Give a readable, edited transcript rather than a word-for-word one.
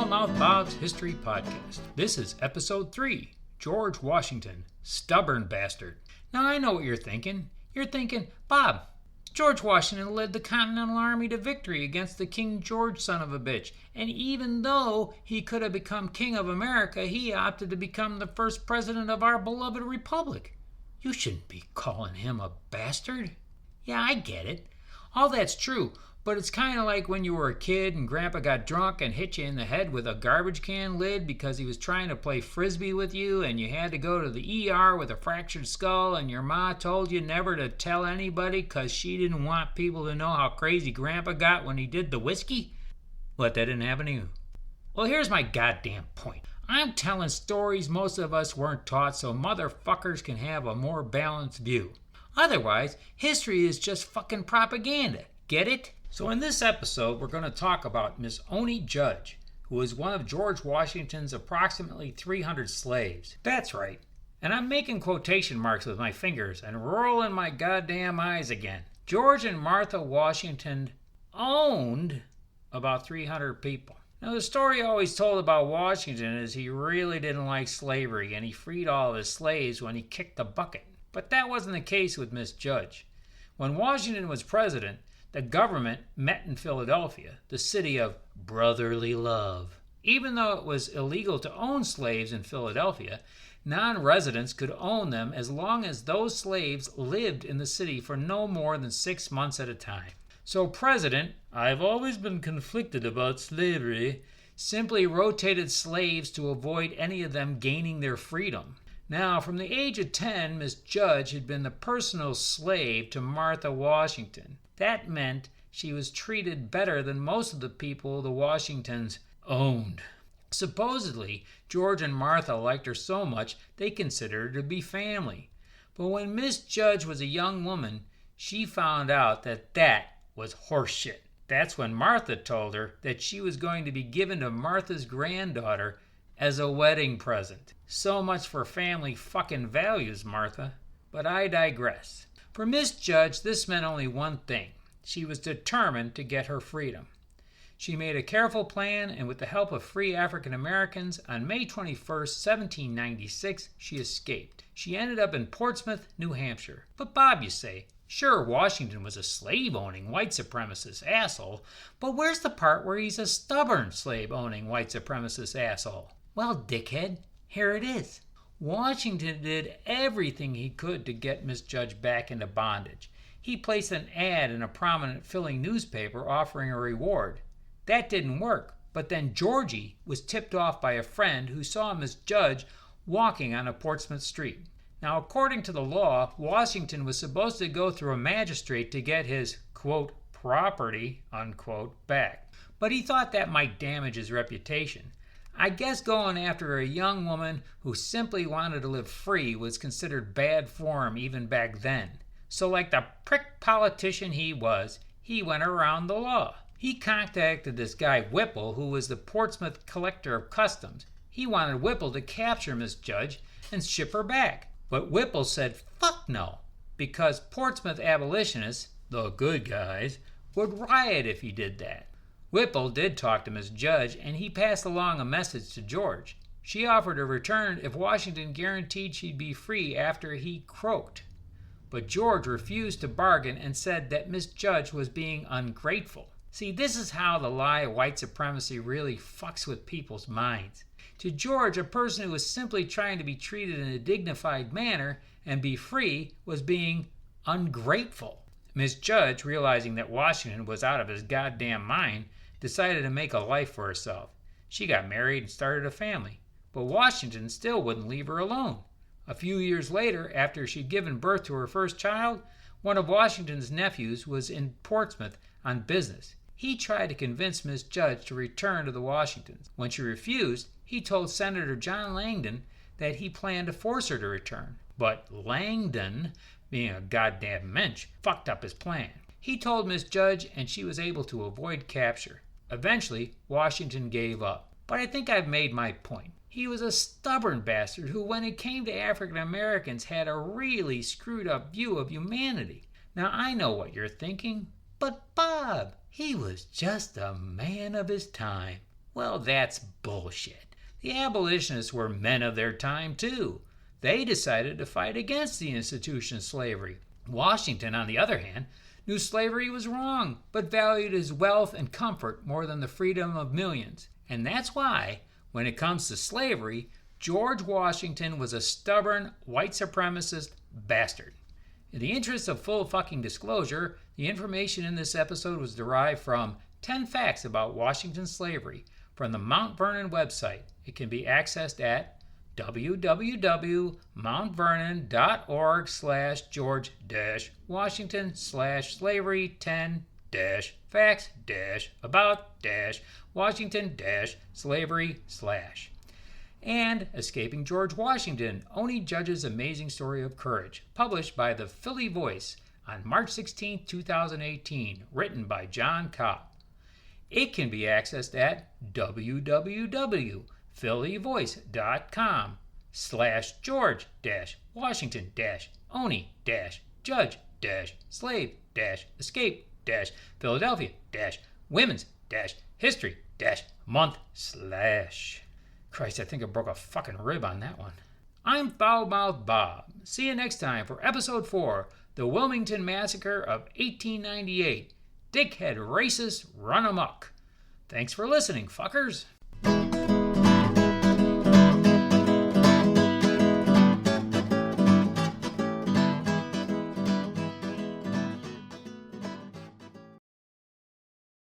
Loudmouth Bob's History Podcast. This is episode 3, George Washington, Stubborn Bastard. Now I know what you're thinking. You're thinking, Bob, George Washington led the Continental Army to victory against the King George son of a bitch. And even though he could have become King of America, he opted to become the first president of our beloved republic. You shouldn't be calling him a bastard. Yeah, I get it. All that's true. But it's kind of like when you were a kid and Grandpa got drunk and hit you in the head with a garbage can lid because he was trying to play frisbee with you and you had to go to the ER with a fractured skull and your ma told you never to tell anybody because she didn't want people to know how crazy Grandpa got when he did the whiskey? What, that didn't happen to you? Well, here's my goddamn point. I'm telling stories most of us weren't taught so motherfuckers can have a more balanced view. Otherwise, history is just fucking propaganda. Get it? So in this episode, we're going to talk about Miss Oney Judge, who was one of George Washington's approximately 300 slaves. That's right. And I'm making quotation marks with my fingers and rolling my goddamn eyes again. George and Martha Washington owned about 300 people. Now, the story always told about Washington is he really didn't like slavery and he freed all of his slaves when he kicked the bucket. But that wasn't the case with Miss Judge. When Washington was president, the government met in Philadelphia, the city of brotherly love. Even though it was illegal to own slaves in Philadelphia, non-residents could own them as long as those slaves lived in the city for no more than 6 months at a time. So President, I've always been conflicted about slavery, simply rotated slaves to avoid any of them gaining their freedom. Now, from the age of 10, Miss Judge had been the personal slave to Martha Washington. That meant she was treated better than most of the people the Washingtons owned. Supposedly, George and Martha liked her so much they considered her to be family. But when Miss Judge was a young woman, she found out that was horseshit. That's when Martha told her that she was going to be given to Martha's granddaughter as a wedding present. So much for family fucking values, Martha. But I digress. For Miss Judge, this meant only one thing. She was determined to get her freedom. She made a careful plan, and with the help of free African Americans, on May 21, 1796, she escaped. She ended up in Portsmouth, New Hampshire. But Bob, you say, sure, Washington was a slave-owning, white supremacist asshole, but where's the part where he's a stubborn slave-owning, white supremacist asshole? Well, dickhead, here it is. Washington did everything he could to get Miss Judge back into bondage. He placed an ad in a prominent Philly newspaper offering a reward. That didn't work, but then Georgie was tipped off by a friend who saw Miss Judge walking on a Portsmouth street. Now, according to the law, Washington was supposed to go through a magistrate to get his, quote, property, unquote, back. But he thought that might damage his reputation. I guess going after a young woman who simply wanted to live free was considered bad form even back then. So like the prick politician he was, he went around the law. He contacted this guy Whipple, who was the Portsmouth collector of customs. He wanted Whipple to capture Miss Judge and ship her back. But Whipple said fuck no, because Portsmouth abolitionists, the good guys, would riot if he did that. Whipple did talk to Miss Judge, and he passed along a message to George. She offered to return if Washington guaranteed she'd be free after he croaked. But George refused to bargain and said that Miss Judge was being ungrateful. See, this is how the lie of white supremacy really fucks with people's minds. To George, a person who was simply trying to be treated in a dignified manner and be free was being ungrateful. Miss Judge, realizing that Washington was out of his goddamn mind, decided to make a life for herself. She got married and started a family. But Washington still wouldn't leave her alone. A few years later, after she'd given birth to her first child, one of Washington's nephews was in Portsmouth on business. He tried to convince Miss Judge to return to the Washingtons. When she refused, he told Senator John Langdon that he planned to force her to return. But Langdon, being a goddamn mensch, fucked up his plan. He told Miss Judge, and she was able to avoid capture. Eventually, Washington gave up. But I think I've made my point. He was a stubborn bastard who, when it came to African Americans, had a really screwed up view of humanity. Now, I know what you're thinking, but Bob, he was just a man of his time. Well, that's bullshit. The abolitionists were men of their time, too. They decided to fight against the institution of slavery. Washington, on the other hand, knew slavery was wrong, but valued his wealth and comfort more than the freedom of millions. And that's why, when it comes to slavery, George Washington was a stubborn, white supremacist bastard. In the interest of full fucking disclosure, the information in this episode was derived from 10 Facts About Washington's Slavery from the Mount Vernon website. It can be accessed at www.mountvernon.org/george-slavery-10-facts-about-washington-slavery/ and Escaping George Washington, Oni Judge's Amazing Story of Courage, published by the Philly Voice on March 16, 2018, written by John Cobb. It can be accessed at www.phillyvoice.com/George-Washington-Oni-Judge-Slave-Philadelphia-Women's-History-Month/ Christ, I think I broke a fucking rib on that one. I'm Foul-Mouthed Bob. See you next time for episode 4, The Wilmington Massacre of 1898. Dickhead racists run amok. Thanks for listening, fuckers.